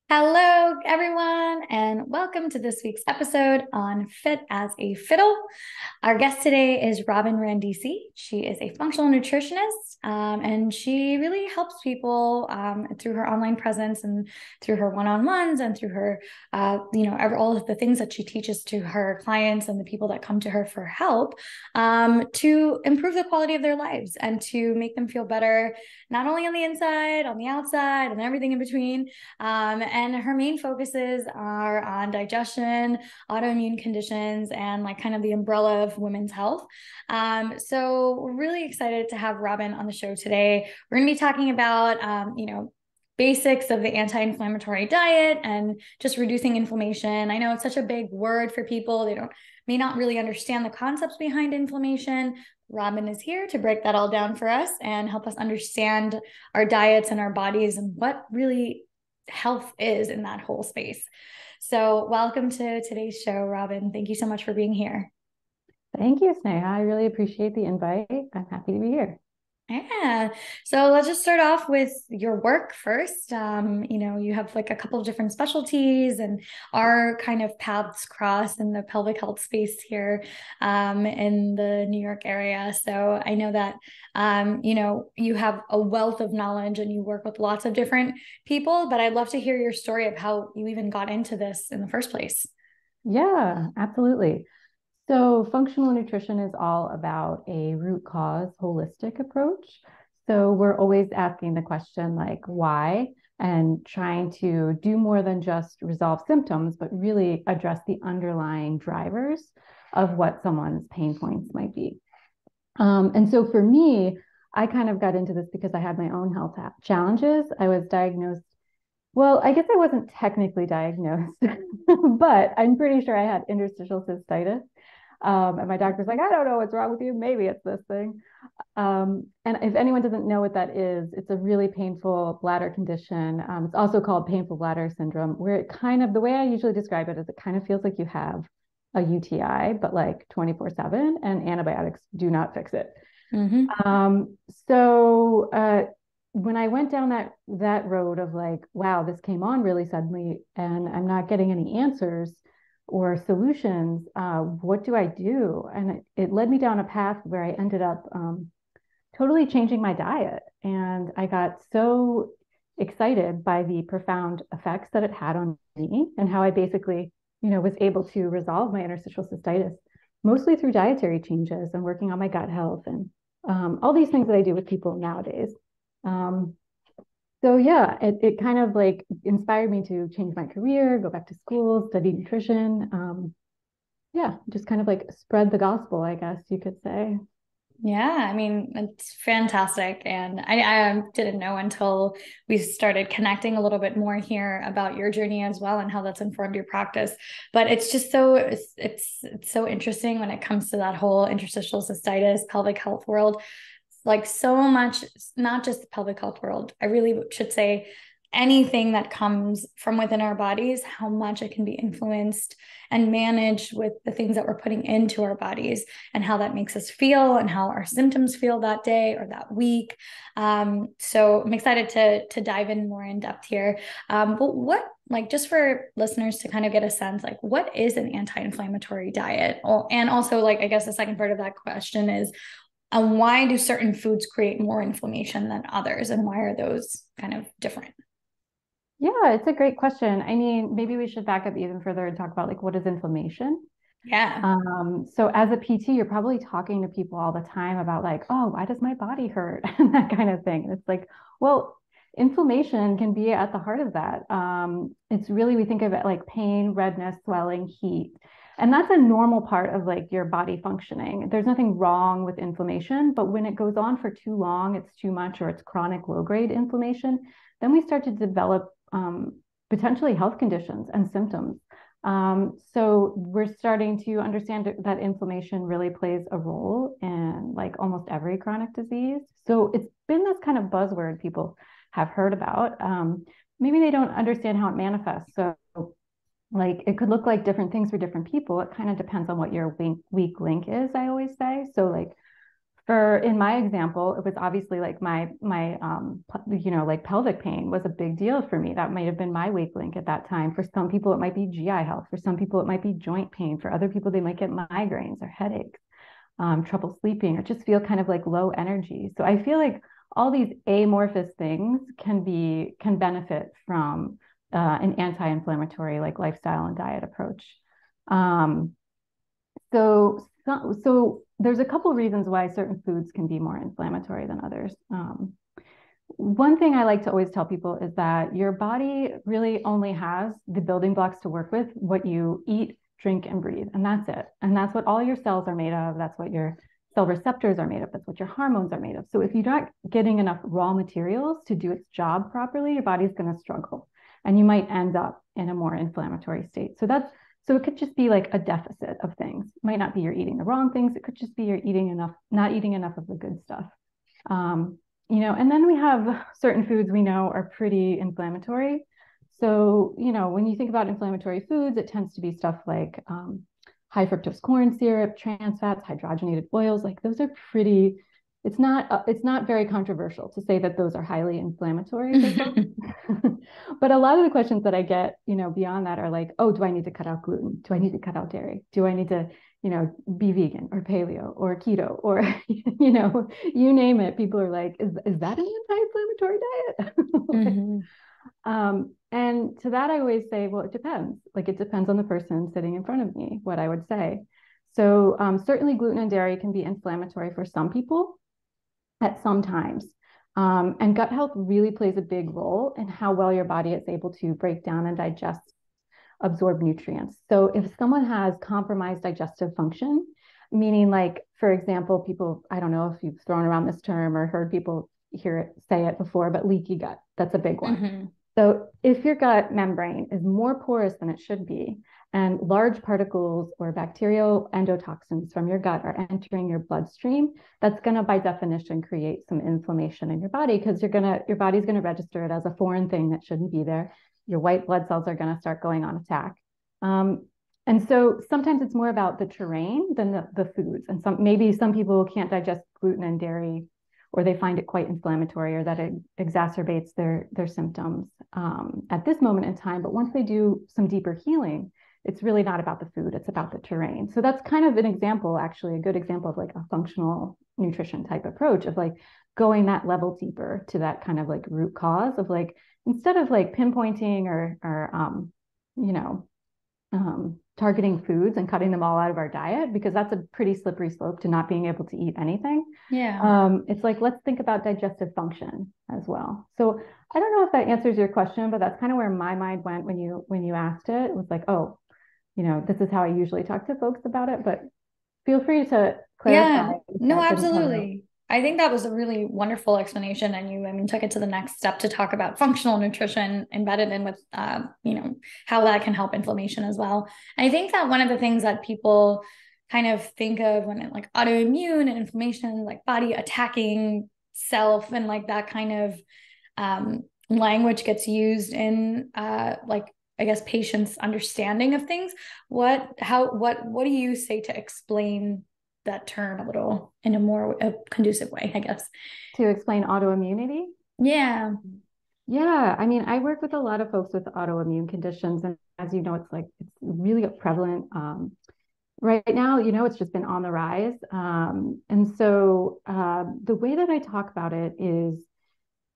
Hello, everyone, and welcome to this week's episode on Fit as a Fiddle. Our guest today is Robin Randisi. She is a functional nutritionist, and she really helps people through her online presence and through her one-on-ones and through her, all of the things that she teaches to her clients and the people that come to her for help to improve the quality of their lives and to make them feel better, not only on the inside, on the outside, and everything in between. And her main focuses are on digestion, autoimmune conditions, and like kind of the umbrella of women's health. So we're really excited to have Robin on the show today. We're going to be talking about, basics of the anti-inflammatory diet and just reducing inflammation. I know it's such a big word for people. They may not really understand the concepts behind inflammation. Robin is here to break that all down for us and help us understand our diets and our bodies and what really health is in that whole space. So welcome to today's show, Robin. Thank you so much for being here. Thank you, Sneha. I really appreciate the invite. I'm happy to be here. Yeah. So let's just start off with your work first. You have like a couple of different specialties and our kind of paths cross in the pelvic health space here in the New York area. So I know that, you have a wealth of knowledge and you work with lots of different people, but I'd love to hear your story of how you even got into this in the first place. Yeah, absolutely. So, functional nutrition is all about a root cause holistic approach. So, we're always asking the question like, why? And trying to do more than just resolve symptoms, but really address the underlying drivers of what someone's pain points might be. And so for me, I kind of got into this because I had my own health challenges. I was diagnosed. Well, I guess I wasn't technically diagnosed, but I'm pretty sure I had interstitial cystitis. And my doctor's like, I don't know what's wrong with you. Maybe it's this thing. And if anyone doesn't know what that is, it's a really painful bladder condition. It's also called painful bladder syndrome, where it kind of, the way I usually describe it is it kind of feels like you have a UTI, but like 24/7, and antibiotics do not fix it. Mm-hmm. So when I went down that road of like, wow, this came on really suddenly, and I'm not getting any answers or solutions. What do I do? And it led me down a path where I ended up totally changing my diet, and I got so excited by the profound effects that it had on me and how I basically, was able to resolve my interstitial cystitis mostly through dietary changes and working on my gut health and all these things that I do with people nowadays. Um, so yeah, it kind of like inspired me to change my career, go back to school, study nutrition. Yeah, just kind of like spread the gospel, I guess you could say. Yeah, I mean, it's fantastic. And I didn't know until we started connecting a little bit more here about your journey as well and how that's informed your practice. But it's just it's so interesting when it comes to that whole interstitial cystitis, pelvic health world. Like so much, not just the pelvic health world. I really should say anything that comes from within our bodies, how much it can be influenced and managed with the things that we're putting into our bodies and how that makes us feel and how our symptoms feel that day or that week. So I'm excited to dive in more in depth here. But what, like, just for listeners to kind of get a sense, like, what is an anti-inflammatory diet? And also, like, I guess the second part of that question is, why do certain foods create more inflammation than others, and why are those kind of different? Yeah, it's a great question. I mean, maybe we should back up even further and talk about like what is inflammation. Yeah. So as a PT, you're probably talking to people all the time about like, oh, why does my body hurt? And that kind of thing. And it's like, well, inflammation can be at the heart of that. It's really, we think of it like pain, redness, swelling, heat. And that's a normal part of like your body functioning. There's nothing wrong with inflammation, but when it goes on for too long, it's too much, or it's chronic low grade inflammation, then we start to develop potentially health conditions and symptoms. So we're starting to understand that inflammation really plays a role in like almost every chronic disease. So it's been this kind of buzzword people have heard about. Maybe they don't understand how it manifests. So like it could look like different things for different people. It kind of depends on what your weak link is, I always say. So like In my example, it was obviously like my like pelvic pain was a big deal for me. That might have been my weak link at that time. For some people, it might be GI health. For some people, it might be joint pain. For other people, they might get migraines or headaches, trouble sleeping, or just feel kind of like low energy. So I feel like all these amorphous things can benefit from an anti-inflammatory like lifestyle and diet approach. So there's a couple of reasons why certain foods can be more inflammatory than others. One thing I like to always tell people is that your body really only has the building blocks to work with: what you eat, drink, and breathe. And that's it. And that's what all your cells are made of. That's what your cell receptors are made of. That's what your hormones are made of. So if you're not getting enough raw materials to do its job properly, your body's going to struggle. And you might end up in a more inflammatory state. So it could just be like a deficit of things. It might not be you're eating the wrong things. It could just be you're not eating enough of the good stuff. And then we have certain foods we know are pretty inflammatory. So, when you think about inflammatory foods, it tends to be stuff like high fructose corn syrup, trans fats, hydrogenated oils. Like those are pretty. It's not very controversial to say that those are highly inflammatory for folks. But a lot of the questions that I get, beyond that are like, oh, do I need to cut out gluten? Do I need to cut out dairy? Do I need to, be vegan or paleo or keto or, you name it? People are like, is that an anti-inflammatory diet? And to that, I always say, well, it depends. Like it depends on the person sitting in front of me, what I would say. So certainly gluten and dairy can be inflammatory for some people at some times. And gut health really plays a big role in how well your body is able to break down and digest, absorb nutrients. So if someone has compromised digestive function, meaning like, for example, people, I don't know if you've thrown around this term or heard people say it before, but leaky gut, that's a big one. So if your gut membrane is more porous than it should be, and large particles or bacterial endotoxins from your gut are entering your bloodstream, that's going to, by definition, create some inflammation in your body because your body's going to register it as a foreign thing that shouldn't be there. Your white blood cells are going to start going on attack. And so sometimes it's more about the terrain than the foods. And maybe some people can't digest gluten and dairy, or they find it quite inflammatory, or that it exacerbates their symptoms at this moment in time. But once they do some deeper healing, it's really not about the food, it's about the terrain. So that's kind of an example, actually, a good example of like a functional nutrition type approach of like going that level deeper to that kind of like root cause of like, instead of like pinpointing or targeting foods and cutting them all out of our diet, because that's a pretty slippery slope to not being able to eat anything. Yeah. It's like, let's think about digestive function as well. So I don't know if that answers your question, but that's kind of where my mind went when you asked it. It was like, oh, this is how I usually talk to folks about it, but feel free to clarify. Yeah, no, absolutely. I think that was a really wonderful explanation, and you, took it to the next step to talk about functional nutrition embedded in with, how that can help inflammation as well. And I think that one of the things that people kind of think of when it like autoimmune and inflammation, like body attacking self, and like that kind of language gets used in like, I guess, patients' understanding of things. What do you say to explain that term a little in a more conducive way, I guess? To explain autoimmunity? Yeah. Yeah. I mean, I work with a lot of folks with autoimmune conditions. And as you know, it's really prevalent. Right now, it's just been on the rise. And so the way that I talk about it is,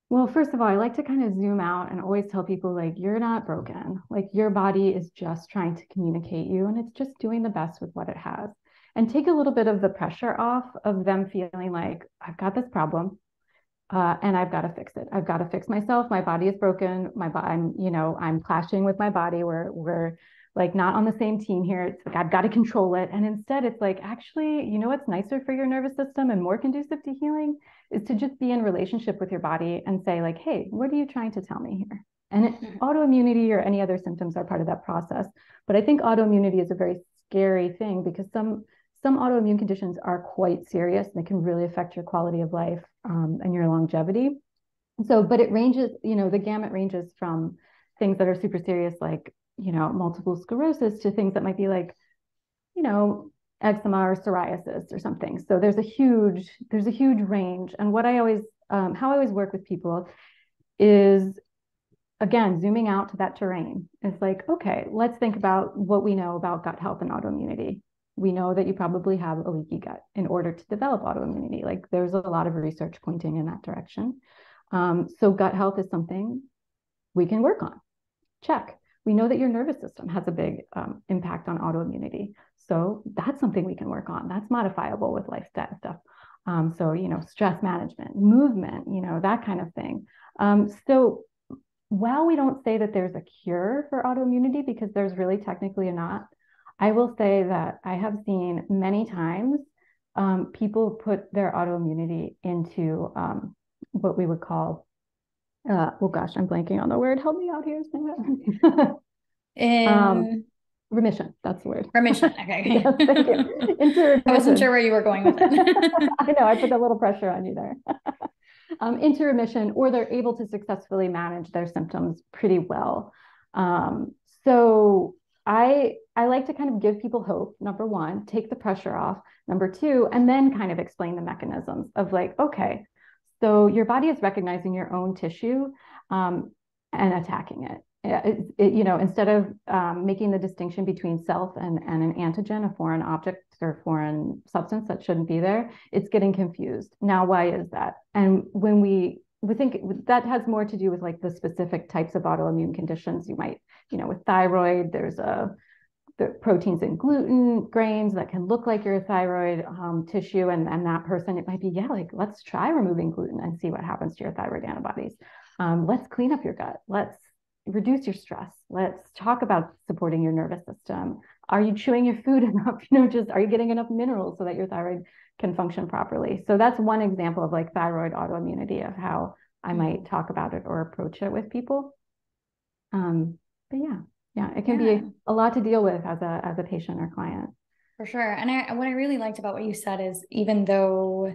well, first of all, I like to kind of zoom out and always tell people, like, you're not broken. Like, your body is just trying to communicate you, and it's just doing the best with what it has. And take a little bit of the pressure off of them feeling like, I've got this problem, and I've got to fix it. I've got to fix myself. My body is broken. I'm clashing with my body. We're like not on the same team here. It's like, I've got to control it. And instead it's like, actually, what's nicer for your nervous system and more conducive to healing is to just be in relationship with your body and say like, hey, what are you trying to tell me here? And autoimmunity or any other symptoms are part of that process. But I think autoimmunity is a very scary thing because some autoimmune conditions are quite serious and they can really affect your quality of life and your longevity. So, but it ranges, the gamut ranges from things that are super serious, like, multiple sclerosis, to things that might be like, eczema or psoriasis or something. So there's a huge range. And what I always, how I always work with people is, again, zooming out to that terrain. It's like, okay, let's think about what we know about gut health and autoimmunity. We know that you probably have a leaky gut in order to develop autoimmunity. Like there's a lot of research pointing in that direction. So gut health is something we can work on. Check. We know that your nervous system has a big impact on autoimmunity. So that's something we can work on. That's modifiable with lifestyle stuff. So, stress management, movement, that kind of thing. So while we don't say that there's a cure for autoimmunity, because there's really technically not, I will say that I have seen many times people put their autoimmunity into what we would call, oh gosh, I'm blanking on the word. Help me out here. Remission. That's the word. Remission. Okay. Yes, thank you. Into remission. I wasn't sure where you were going with it. I know. I put a little pressure on you there. Into remission, or they're able to successfully manage their symptoms pretty well. So I like to kind of give people hope. Number one, take the pressure off. Number two, and then kind of explain the mechanisms of like, okay, so your body is recognizing your own tissue and attacking it. Instead of making the distinction between self and an antigen, a foreign object or foreign substance that shouldn't be there, it's getting confused. Now, why is that? And when we think that has more to do with like the specific types of autoimmune conditions you might, with thyroid, there's the proteins in gluten grains that can look like your thyroid tissue. And that person, it might be, let's try removing gluten and see what happens to your thyroid antibodies. Let's clean up your gut. Let's reduce your stress. Let's talk about supporting your nervous system. Are you chewing your food enough? Are you getting enough minerals so that your thyroid can function properly? So that's one example of like thyroid autoimmunity, of how I might talk about it or approach it with people. But yeah, it can be a lot to deal with as a patient or client. For sure. And what I really liked about what you said is, even though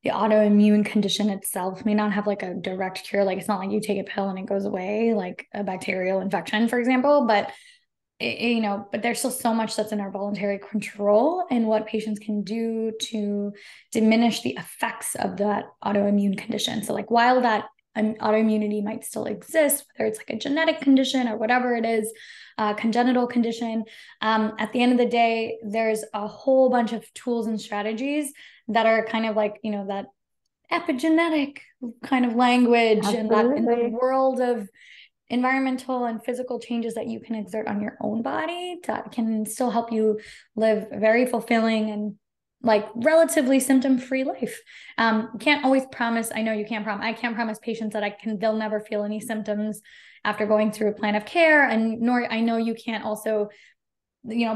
the autoimmune condition itself may not have like a direct cure, like it's not like you take a pill and it goes away, like a bacterial infection, for example, but but there's still so much that's in our voluntary control, and what patients can do to diminish the effects of that autoimmune condition. So like, while that autoimmunity might still exist, whether it's like a genetic condition or whatever it is, congenital condition, at the end of the day, there's a whole bunch of tools and strategies that are kind of like, that epigenetic kind of language. Absolutely. And that in the world of environmental and physical changes that you can exert on your own body that can still help you live a very fulfilling and like relatively symptom-free life. Can't always promise. I know you can't promise. I can't promise patients that they'll never feel any symptoms after going through a plan of care. And nor I know you can't also,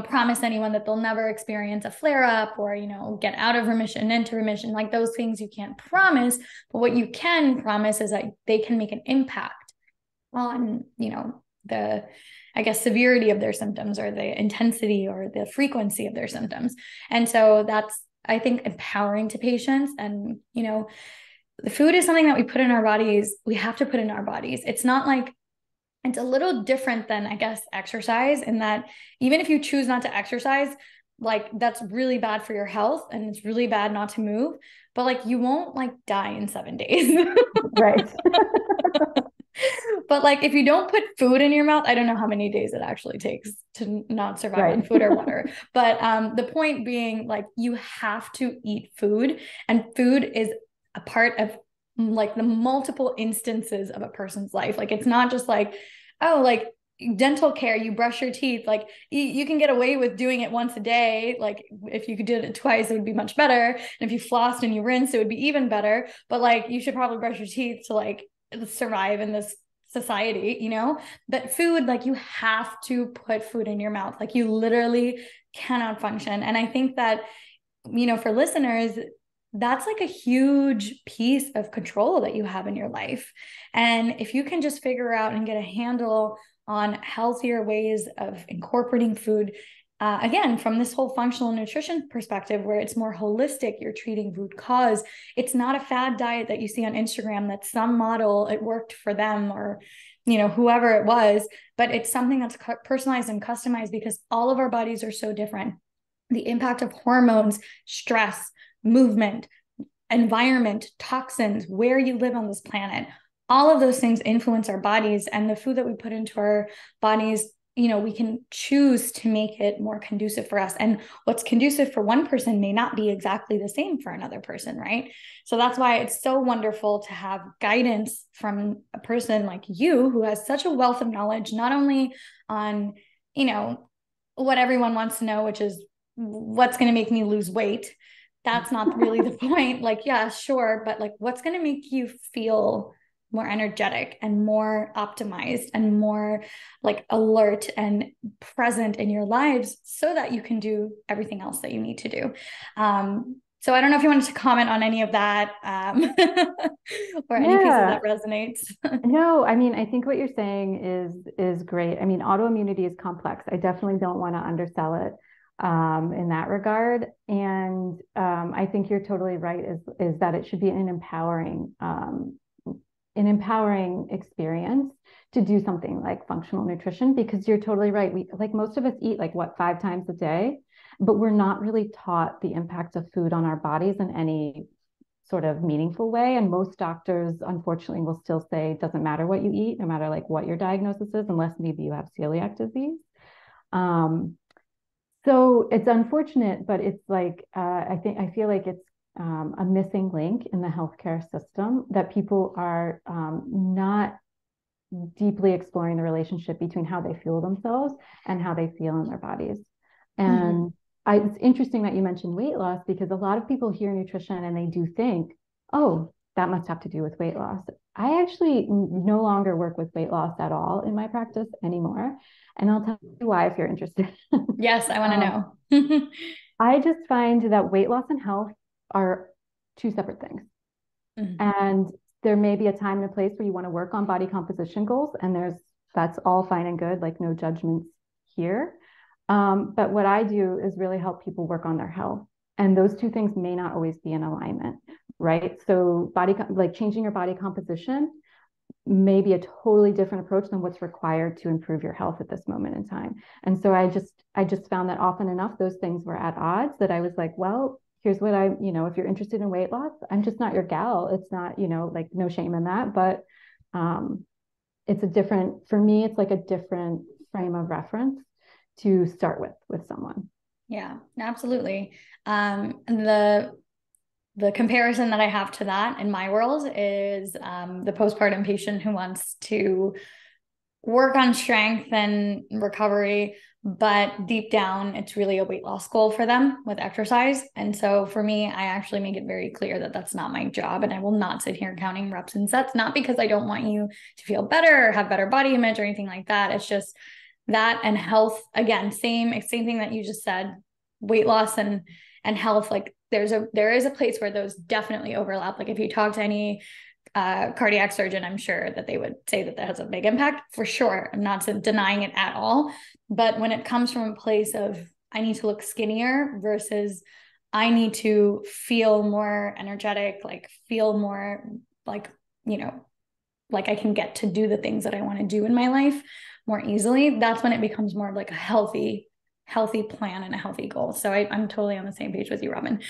promise anyone that they'll never experience a flare-up or, get out of remission into remission. Like those things you can't promise, but what you can promise is that they can make an impact on, the, I guess, severity of their symptoms, or the intensity or the frequency of their symptoms. And so that's, I think, empowering to patients. And, the food is something that we put in our bodies. We have to put in our bodies. It's not like, it's a little different than, I guess, exercise, in that even if you choose not to exercise, like that's really bad for your health and it's really bad not to move, but like you won't like die in 7 days. Right. But like, if you don't put food in your mouth, I don't know how many days it actually takes to not survive on food or water. But the point being, like, you have to eat food, and food is a part of like the multiple instances of a person's life. Like, it's not just like, oh, like dental care, you brush your teeth, like you can get away with doing it once a day. Like if you did it twice, it would be much better. And if you flossed and you rinsed, it would be even better. But like, you should probably brush your teeth to like survive in this society, but food, like you have to put food in your mouth. Like you literally cannot function. And I think that, for listeners, that's like a huge piece of control that you have in your life. And if you can just figure out and get a handle on healthier ways of incorporating food, again, from this whole functional nutrition perspective, where it's more holistic, you're treating root cause. It's not a fad diet that you see on Instagram that some model, it worked for them, or, whoever it was, but it's something that's personalized and customized, because all of our bodies are so different. the impact of hormones, stress, movement, environment, toxins, where you live on this planet. All of those things influence our bodies, and the food that we put into our bodies, we can choose to make it more conducive for us. And what's conducive for one person may not be exactly the same for another person, right? So that's why it's so wonderful to have guidance from a person like you who has such a wealth of knowledge, not only on, what everyone wants to know, which is what's going to make me lose weight. That's not really the point. Like, yeah, sure. But like, what's going to make you feel more energetic and more optimized and more like alert and present in your lives so that you can do everything else that you need to do. So I don't know if you wanted to comment on any of that or any pieces that resonates. No, I mean, I think what you're saying is great. I mean, autoimmunity is complex. I definitely don't want to undersell it in that regard. And I think you're totally right, is that it should be an empowering experience to do something like functional nutrition, because you're totally right. We, like, most of us eat like 5 times a day, but we're not really taught the impact of food on our bodies in any sort of meaningful way. And most doctors, unfortunately, will still say it doesn't matter what you eat, no matter like what your diagnosis is, unless maybe you have celiac disease. So it's unfortunate, but it's like, I feel like it's a missing link in the healthcare system, that people are not deeply exploring the relationship between how they fuel themselves and how they feel in their bodies. And it's interesting that you mentioned weight loss, because a lot of people hear nutrition and they do think, oh, that must have to do with weight loss. I actually no longer work with weight loss at all in my practice anymore. And I'll tell you why if you're interested. Yes, I want to know. I just find that weight loss and health are two separate things. And there may be a time and a place where you want to work on body composition goals, and that's all fine and good, like no judgments here. But what I do is really help people work on their health. And those two things may not always be in alignment, right? So like changing your body composition may be a totally different approach than what's required to improve your health at this moment in time. And so I just found that often enough, those things were at odds, that I was like, well, here's what if you're interested in weight loss, I'm just not your gal. It's not, like, no shame in that, but for me, it's like a different frame of reference to start with someone. Yeah, absolutely. And the comparison that I have to that in my world is the postpartum patient who wants to work on strength and recovery, but deep down, it's really a weight loss goal for them with exercise. And so for me, I actually make it very clear that that's not my job. And I will not sit here counting reps and sets, not because I don't want you to feel better or have better body image or anything like that. It's just that and health, again, same thing that you just said, weight loss and health. Like there is a place where those definitely overlap. Like if you talk to any cardiac surgeon, I'm sure that they would say that has a big impact for sure. I'm not denying it at all. But when it comes from a place of I need to look skinnier versus I need to feel more energetic, like feel more like, like I can get to do the things that I want to do in my life more easily, that's when it becomes more of like a healthy plan and a healthy goal. So I'm totally on the same page with you, Robin.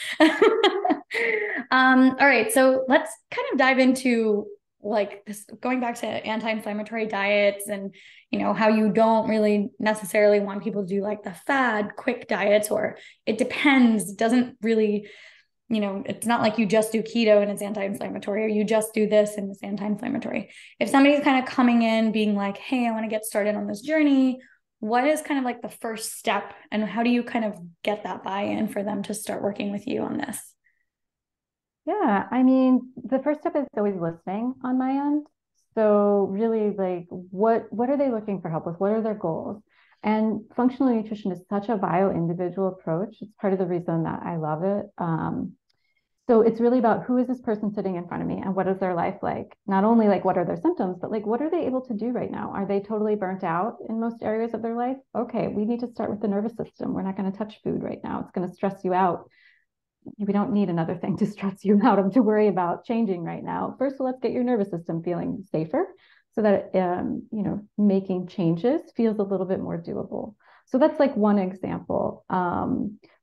All right. So let's kind of dive into like this, going back to anti-inflammatory diets and, how you don't really necessarily want people to do like the fad quick diets, or it depends. It doesn't really, it's not like you just do keto and it's anti-inflammatory, or you just do this and it's anti-inflammatory. If somebody's kind of coming in being like, hey, I want to get started on this journey, what is kind of like the first step, and how do you kind of get that buy-in for them to start working with you on this? Yeah, I mean, the first step is always listening on my end. So really, like, what are they looking for help with? What are their goals? And functional nutrition is such a bio-individual approach. It's part of the reason that I love it. So it's really about who is this person sitting in front of me and what is their life like? Not only like what are their symptoms, but like what are they able to do right now? Are they totally burnt out in most areas of their life? Okay, we need to start with the nervous system. We're not going to touch food right now. It's going to stress you out. We don't need another thing to stress you out and to worry about changing right now. First, let's get your nervous system feeling safer so that, making changes feels a little bit more doable. So that's like one example.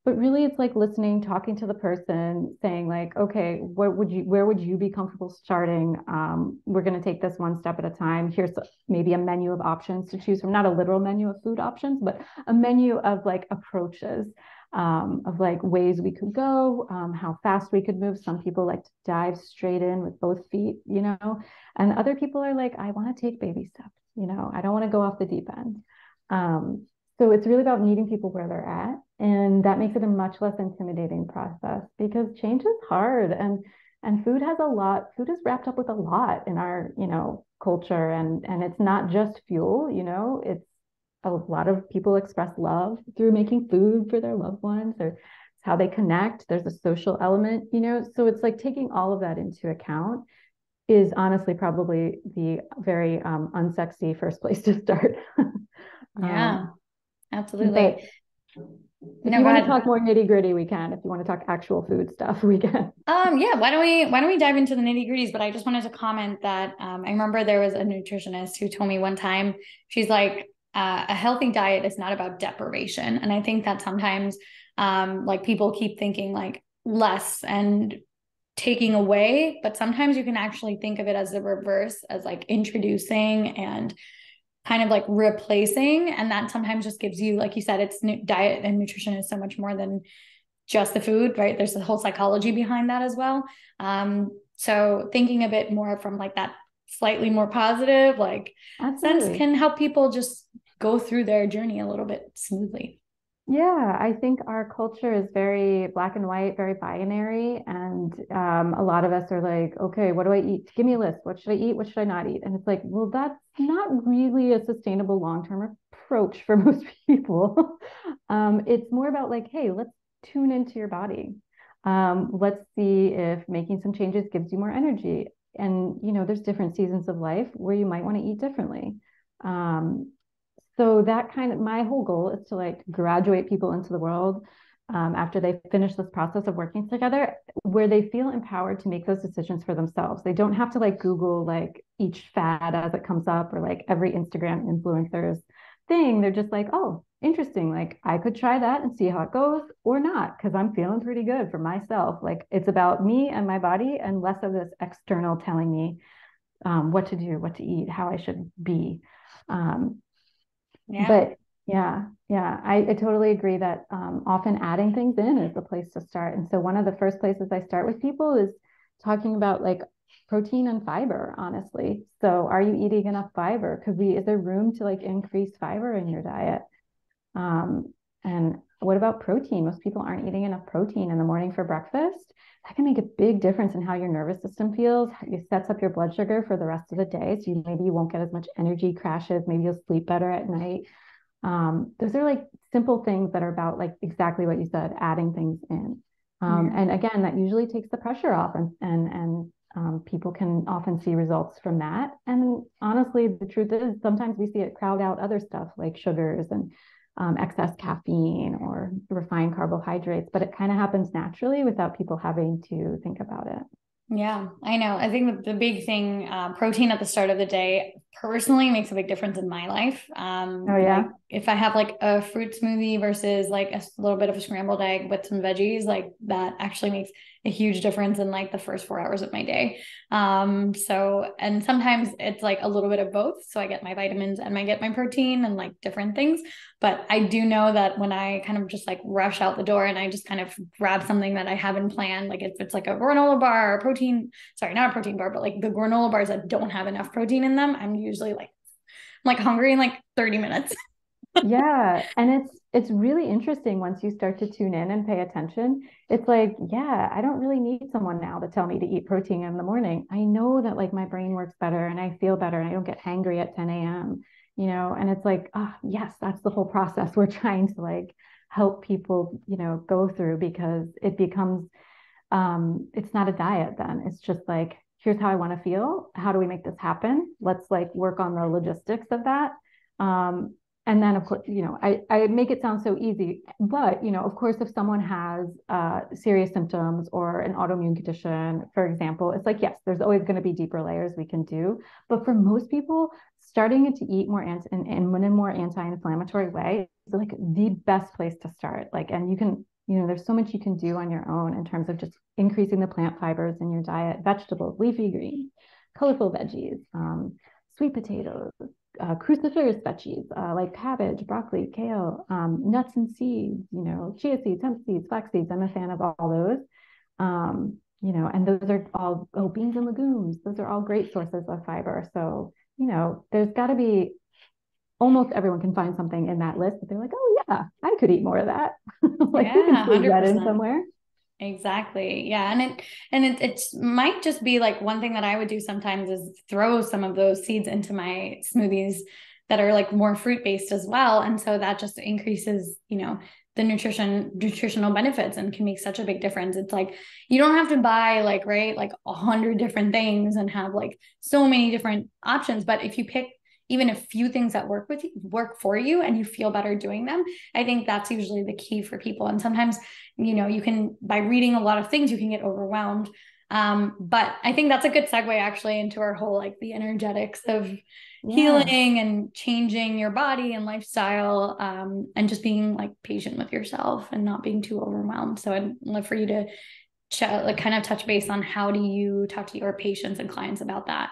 But really it's like listening, talking to the person, saying like, okay, where would you be comfortable starting? We're going to take this one step at a time. Here's maybe a menu of options to choose from, not a literal menu of food options, but a menu of like approaches, of like ways we could go, how fast we could move. Some people like to dive straight in with both feet, and other people are like, I want to take baby steps, I don't want to go off the deep end. So it's really about meeting people where they're at. And that makes it a much less intimidating process because change is hard, and food is wrapped up with a lot in our, culture, and it's not just fuel, it's a lot of people express love through making food for their loved ones, or it's how they connect. There's a social element, so it's like taking all of that into account is honestly probably the very unsexy first place to start. Yeah, But absolutely. if No, you go want to ahead. talk more nitty gritty, we can. If you want to talk actual food stuff, we can. Yeah, why don't we dive into the nitty gritties? But I just wanted to comment that I remember there was a nutritionist who told me one time, she's like, a healthy diet is not about deprivation. And I think that sometimes like people keep thinking like less and taking away, but sometimes you can actually think of it as the reverse, as like introducing and kind of like replacing. And that sometimes just gives you, like you said, it's diet and nutrition is so much more than just the food, right? There's a whole psychology behind that as well. So thinking a bit more from like that slightly more positive, like sense Absolutely. can help people just go through their journey a little bit smoothly. Yeah, I think our culture is very black and white, very binary. And a lot of us are like, okay, what do I eat? Give me a list. What should I eat? What should I not eat? And it's like, well, that's not really a sustainable long-term approach for most people. It's more about like, hey, let's tune into your body. Let's see if making some changes gives you more energy. And, there's different seasons of life where you might want to eat differently. Um, so that my whole goal is to like graduate people into the world, after they finish this process of working together, where they feel empowered to make those decisions for themselves. They don't have to like Google like each fad as it comes up, or like every Instagram influencer's thing. They're just like, oh, interesting. Like I could try that and see how it goes, or not, because I'm feeling pretty good for myself. Like it's about me and my body, and less of this external telling me what to do, what to eat, how I should be. Um, Yeah. but yeah, I totally agree that often adding things in is the place to start. And so one of the first places I start with people is talking about like protein and fiber, honestly. So are you eating enough fiber? Is there room to like increase fiber in your diet? And what about protein? Most people aren't eating enough protein in the morning for breakfast. That can make a big difference in how your nervous system feels. It sets up your blood sugar for the rest of the day. So maybe you won't get as much energy crashes. Maybe you'll sleep better at night. Those are like simple things that are about like exactly what you said, adding things in. Yeah. And again, that usually takes the pressure off, and people can often see results from that. And honestly, the truth is sometimes we see it crowd out other stuff like sugars and excess caffeine or refined carbohydrates, but it kind of happens naturally without people having to think about it. Yeah, I know. I think the big thing, protein at the start of the day personally makes a big difference in my life. Oh Like yeah. if I have like a fruit smoothie versus like a little bit of a scrambled egg with some veggies, like that actually makes a huge difference in like the first 4 hours of my day. So, and sometimes it's like a little bit of both. So I get my vitamins and I get my protein and like different things. But I do know that when I kind of just like rush out the door and I just kind of grab something that I haven't planned, like if it's like a granola bar or protein, sorry, not a protein bar, but like the granola bars that don't have enough protein in them, I'm usually like, I'm like hungry in like 30 minutes. Yeah, and it's really interesting once you start to tune in and pay attention. It's like, yeah, I don't really need someone now to tell me to eat protein in the morning. I know that like my brain works better and I feel better and I don't get hangry at 10 a.m., and it's like, ah, yes, that's the whole process we're trying to like help people, go through, because it becomes it's not a diet then. It's just like, here's how I want to feel. How do we make this happen? Let's like work on the logistics of that. Um, and then of course, I make it sound so easy, but of course, if someone has serious symptoms or an autoimmune condition, for example, it's like, yes, there's always going to be deeper layers we can do. But for most people, starting to eat more in a more anti-inflammatory way is like the best place to start. Like, and you can there's so much you can do on your own in terms of just increasing the plant fibers in your diet, vegetables, leafy greens, colorful veggies, sweet potatoes, cruciferous veggies like cabbage, broccoli, kale, nuts and seeds, chia seeds, hemp seeds, flax seeds. I'm a fan of all those. And those are all, beans and legumes. Those are all great sources of fiber. So, there's got to be, almost everyone can find something in that list that they're like, oh yeah, I could eat more of that. Like we can squeeze that in somewhere. Exactly. Yeah. And it might just be like one thing that I would do sometimes is throw some of those seeds into my smoothies that are like more fruit based as well. And so that just increases, the nutritional benefits and can make such a big difference. It's like, you don't have to buy like 100 different things and have like so many different options. But if you pick even a few things that work for you and you feel better doing them, I think that's usually the key for people. And sometimes, you can, by reading a lot of things, you can get overwhelmed. But I think that's a good segue actually into our whole, like the energetics of healing and changing your body and lifestyle, and just being like patient with yourself and not being too overwhelmed. So I'd love for you to kind of touch base on how do you talk to your patients and clients about that?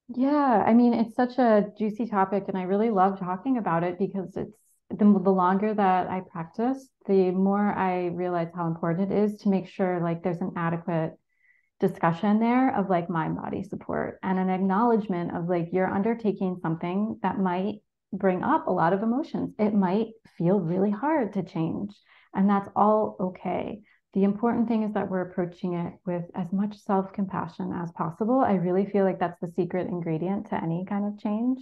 Yeah, I mean, it's such a juicy topic, and I really love talking about it because it's the longer that I practice, the more I realize how important it is to make sure like there's an adequate discussion there of like mind body support and an acknowledgement of like you're undertaking something that might bring up a lot of emotions. It might feel really hard to change, and that's all okay. The important thing is that we're approaching it with as much self-compassion as possible. I really feel like that's the secret ingredient to any kind of change.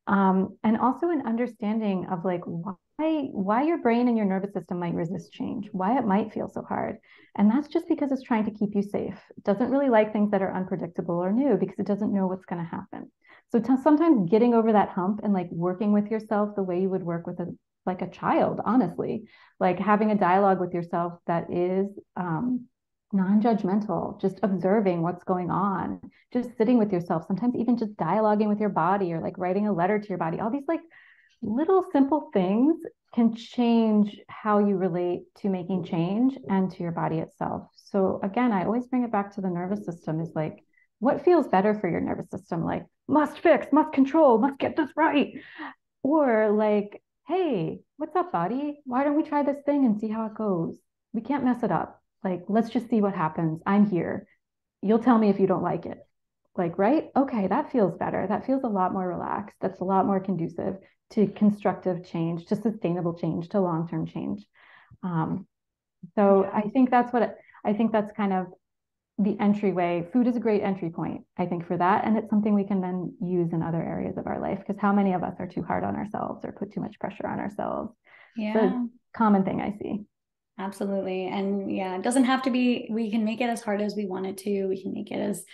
And also an understanding of like why your brain and your nervous system might resist change, why it might feel so hard. And that's just because it's trying to keep you safe. It doesn't really like things that are unpredictable or new because it doesn't know what's going to happen. So sometimes getting over that hump and like working with yourself the way you would work with a child, honestly, like having a dialogue with yourself that is non-judgmental, just observing what's going on, just sitting with yourself, sometimes even just dialoguing with your body or like writing a letter to your body. All these like little simple things can change how you relate to making change and to your body itself. So again, I always bring it back to the nervous system is like, what feels better for your nervous system? Like must fix, must control, must get this right. Or like, hey, what's up, body? Why don't we try this thing and see how it goes? We can't mess it up. Like, let's just see what happens. I'm here. You'll tell me if you don't like it. Like, right? Okay, that feels better. That feels a lot more relaxed. That's a lot more conducive to constructive change, to sustainable change, to long-term change. I think I think that's kind of the entryway. Food is a great entry point, I think, for that. And it's something we can then use in other areas of our life, because how many of us are too hard on ourselves or put too much pressure on ourselves? Yeah. It's a common thing I see. Absolutely. And yeah, it doesn't have to be, we can make it as hard as we want it to. We can make it as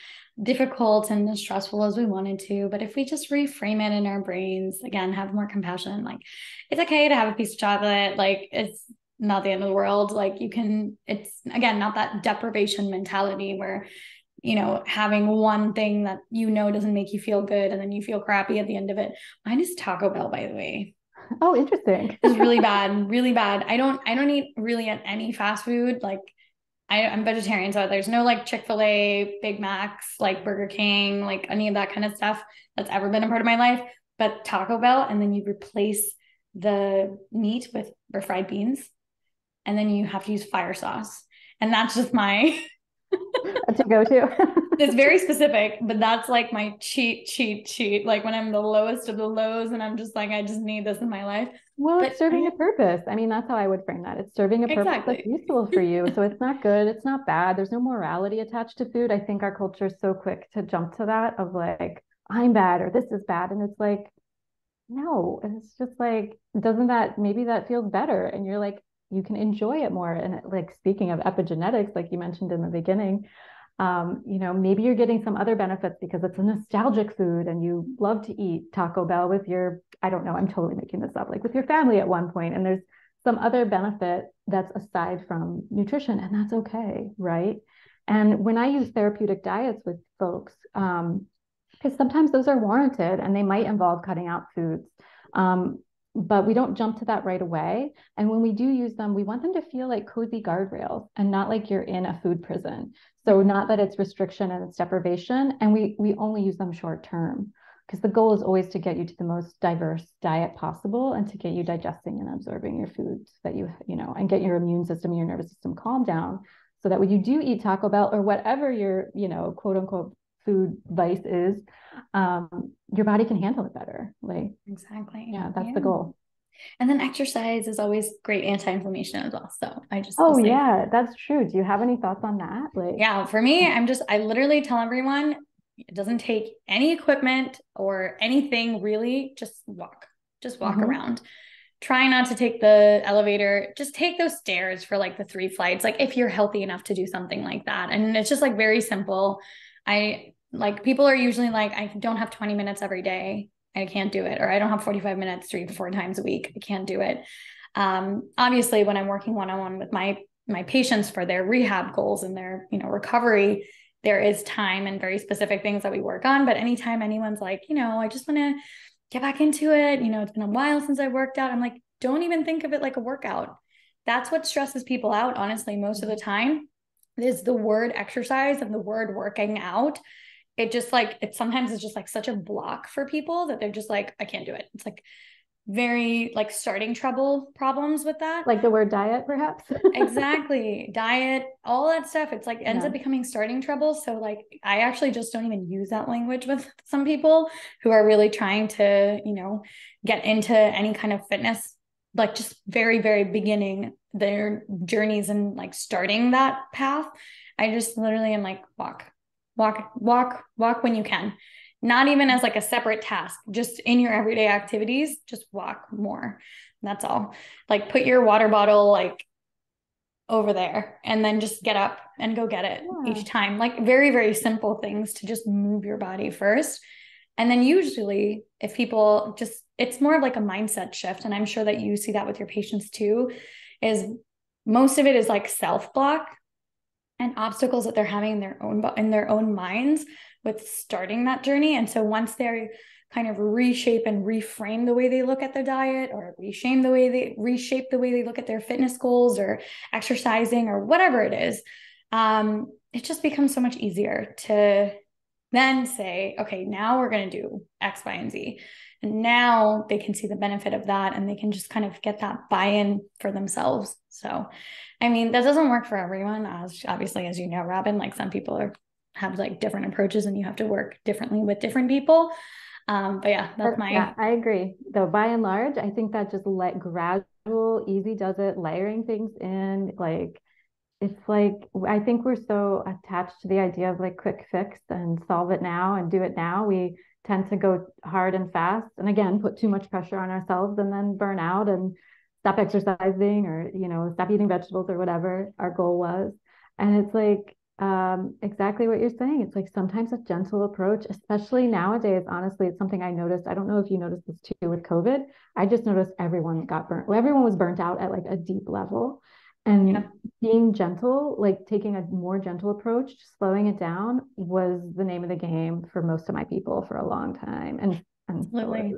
difficult and as stressful as we wanted to. But if we just reframe it in our brains, again, have more compassion, like it's okay to have a piece of chocolate. Like it's not the end of the world. Like it's again, not that deprivation mentality where, having one thing that, doesn't make you feel good and then you feel crappy at the end of it. Mine is Taco Bell, by the way. Oh, interesting. It's really bad, really bad. I don't eat really at any fast food. Like I'm vegetarian, so there's no like Chick-fil-A, Big Macs, like Burger King, like any of that kind of stuff that's ever been a part of my life. But Taco Bell, and then you replace the meat with refried beans, and then you have to use fire sauce. And that's just my to go to. It's very specific, but that's like my cheat. Like when I'm the lowest of the lows and I'm just like, I just need this in my life. Well, it's serving a purpose. I mean, that's how I would frame that. It's serving a purpose that's useful for you. So it's not good. It's not bad. There's no morality attached to food. I think our culture is so quick to jump to that of like, I'm bad or this is bad. And it's like, no, it's just like, maybe that feels better. And you're like, you can enjoy it more. And like, speaking of epigenetics, like you mentioned in the beginning, maybe you're getting some other benefits because it's a nostalgic food and you love to eat Taco Bell with I don't know, I'm totally making this up, like with your family at one point, and there's some other benefit that's aside from nutrition, and that's okay, right? And when I use therapeutic diets with folks, because sometimes those are warranted and they might involve cutting out foods. but we don't jump to that right away. And when we do use them, we want them to feel like cozy guardrails and not like you're in a food prison. So not that it's restriction and it's deprivation. And we only use them short term, because the goal is always to get you to the most diverse diet possible and to get you digesting and absorbing your food so that and get your immune system, your nervous system calm down, so that when you do eat Taco Bell or whatever your, quote unquote food vice is, your body can handle it better. Like, exactly. Yeah, that's the goal. And then exercise is always great anti-inflammation as well. So I just yeah, that's true. Do you have any thoughts on that? Yeah, for me, I literally tell everyone it doesn't take any equipment or anything really. Just walk around. Try not to take the elevator. Just take those stairs for like the 3 flights. Like if you're healthy enough to do something like that. And it's just like very simple. People are usually like, I don't have 20 minutes every day. I can't do it. Or I don't have 45 minutes 3 to 4 times a week. I can't do it. Obviously when I'm working one-on-one with my patients for their rehab goals and their, recovery, there is time and very specific things that we work on. But anytime anyone's like, I just want to get back into it. It's been a while since I worked out. I'm like, don't even think of it like a workout. That's what stresses people out. Honestly, most of the time is the word exercise and the word working out. Sometimes it's just like such a block for people that they're just like, I can't do it. It's like very like starting problems with that. Like the word diet, perhaps. Exactly. Diet, all that stuff. It's like ends up becoming starting trouble. So like, I actually just don't even use that language with some people who are really trying to, get into any kind of fitness, like just very, very beginning their journeys and like starting that path. I just literally am like, walk when you can. Not even as like a separate task, just in your everyday activities, just walk more. That's all. Like put your water bottle like over there and then just get up and go get it each time. Like very, very simple things to just move your body first. And then usually if people it's more of like a mindset shift. And I'm sure that you see that with your patients too, is most of it is like self-block and obstacles that they're having in their own minds with starting that journey. And so once they kind of reshape and reframe the way they look at their diet, or reshape the way they look at their fitness goals or exercising or whatever it is, it just becomes so much easier to then say, okay, now we're going to do X, Y, and Z. And now they can see the benefit of that and they can just kind of get that buy-in for themselves. So, I mean, that doesn't work for everyone. Obviously, as you know, Robin, like some people have like different approaches and you have to work differently with different people. But yeah, I agree. Though by and large, I think that just gradual, easy does it, layering things in, like, it's like, I think we're so attached to the idea of like quick fix and solve it now and do it now. We tend to go hard and fast and again, put too much pressure on ourselves and then burn out and stop exercising or, stop eating vegetables or whatever our goal was. And it's like, exactly what you're saying. It's like sometimes a gentle approach, especially nowadays, honestly, it's something I noticed. I don't know if you noticed this too with COVID. I just noticed everyone was burnt out at like a deep level. And being gentle, like taking a more gentle approach, slowing it down was the name of the game for most of my people for a long time. And absolutely.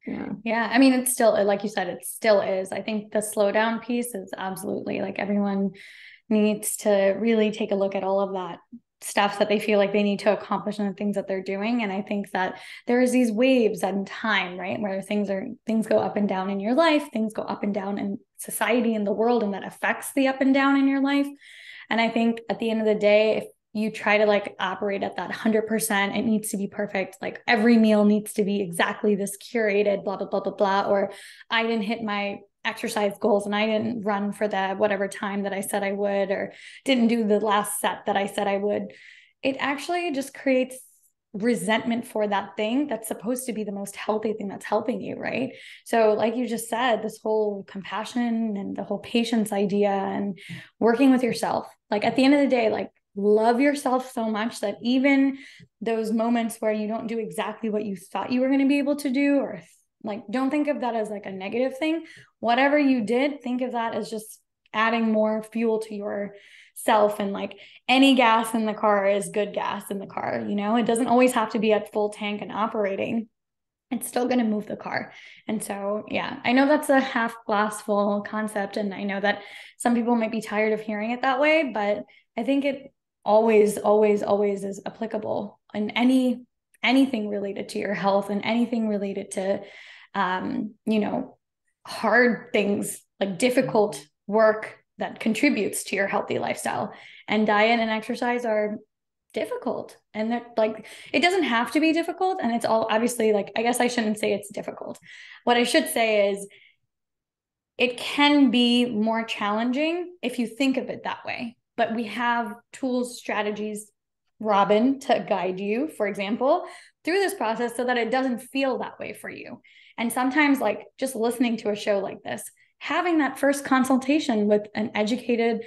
Yeah. Yeah. I mean, it's still, like you said, it still is. I think the slowdown piece is absolutely like everyone needs to really take a look at all of that stuff that they feel like they need to accomplish and the things that they're doing. And I think that there is these waves in time, right? Where things go up and down in your life, things go up and down in society and the world, and that affects the up and down in your life. And I think at the end of the day, if you try to like operate at that 100%, it needs to be perfect. Like every meal needs to be exactly this curated, blah, blah, blah, blah, blah. Or I didn't hit my exercise goals and I didn't run for the whatever time that I said I would, or didn't do the last set that I said I would. It actually just creates resentment for that thing that's supposed to be the most healthy thing that's helping you, right? So like you just said, this whole compassion and the whole patience idea and working with yourself, like at the end of the day, like love yourself so much that even those moments where you don't do exactly what you thought you were going to be able to do, or like, don't think of that as like a negative thing. Whatever you did, think of that as just adding more fuel to yourself. And like any gas in the car is good gas in the car. It doesn't always have to be at full tank and operating. it's still going to move the car. And so, yeah, I know that's a half glass full concept. And I know that some people might be tired of hearing it that way, but I think it always, always, always is applicable in anything related to your health and anything related to, hard things, like difficult work that contributes to your healthy lifestyle. And diet and exercise are difficult, and they're like, it doesn't have to be difficult, and it's all obviously, like, I guess I shouldn't say it's difficult. What I should say is it can be more challenging if you think of it that way, but we have tools, strategies, Robin, to guide you, for example, through this process so that it doesn't feel that way for you. And sometimes, like, just listening to a show like this, having that first consultation with an educated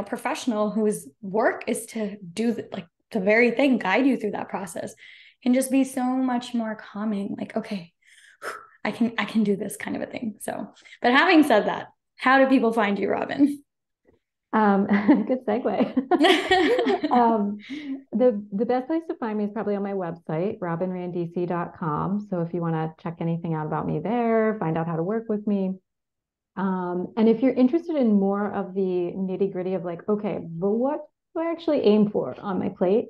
professional whose work is to do the very thing, guide you through that process, can just be so much more calming. Like, okay, I can do this kind of a thing. So, but having said that, how do people find you, Robin? Good segue. The best place to find me is probably on my website, robinrandisi.com. So if you want to check anything out about me there, find out how to work with me. And if you're interested in more of the nitty gritty of like, okay, but what do I actually aim for on my plate?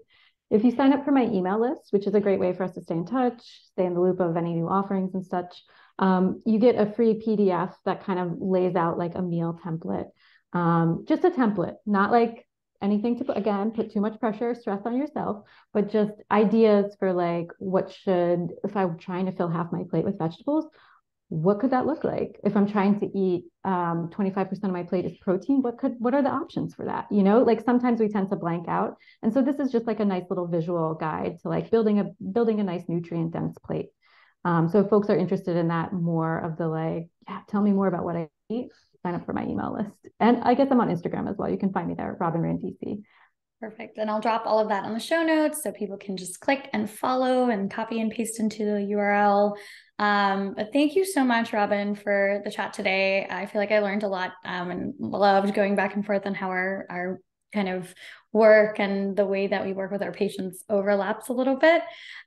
If you sign up for my email list, which is a great way for us to stay in touch, stay in the loop of any new offerings and such, you get a free PDF that kind of lays out like a meal template. Just a template, not like anything to put too much pressure, stress on yourself, but just ideas for like, if I'm trying to fill half my plate with vegetables, what could that look like? If I'm trying to eat 25% of my plate is protein, what are the options for that? Like sometimes we tend to blank out. And so this is just like a nice little visual guide to like building a nice nutrient dense plate. So if folks are interested in that, more of the like, yeah, tell me more about what I eat, sign up for my email list. And I guess I'm on Instagram as well. You can find me there, Robin Randisi. Perfect. And I'll drop all of that on the show notes so people can just click and follow and copy and paste into the URL. But thank you so much, Robin, for the chat today. I feel like I learned a lot and loved going back and forth on how our kind of work and the way that we work with our patients overlaps a little bit,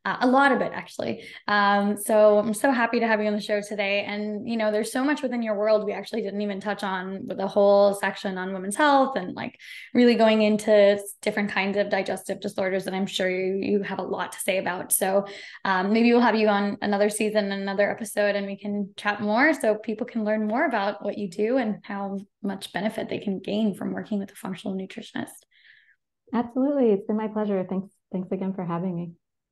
a lot of it actually. So I'm so happy to have you on the show today. And, there's so much within your world we actually didn't even touch on, with a whole section on women's health and like really going into different kinds of digestive disorders that I'm sure you have a lot to say about. So maybe we'll have you on another season, another episode, and we can chat more so people can learn more about what you do and how much benefit they can gain from working with a functional nutritionist. Absolutely. It's been my pleasure. Thanks again for having me.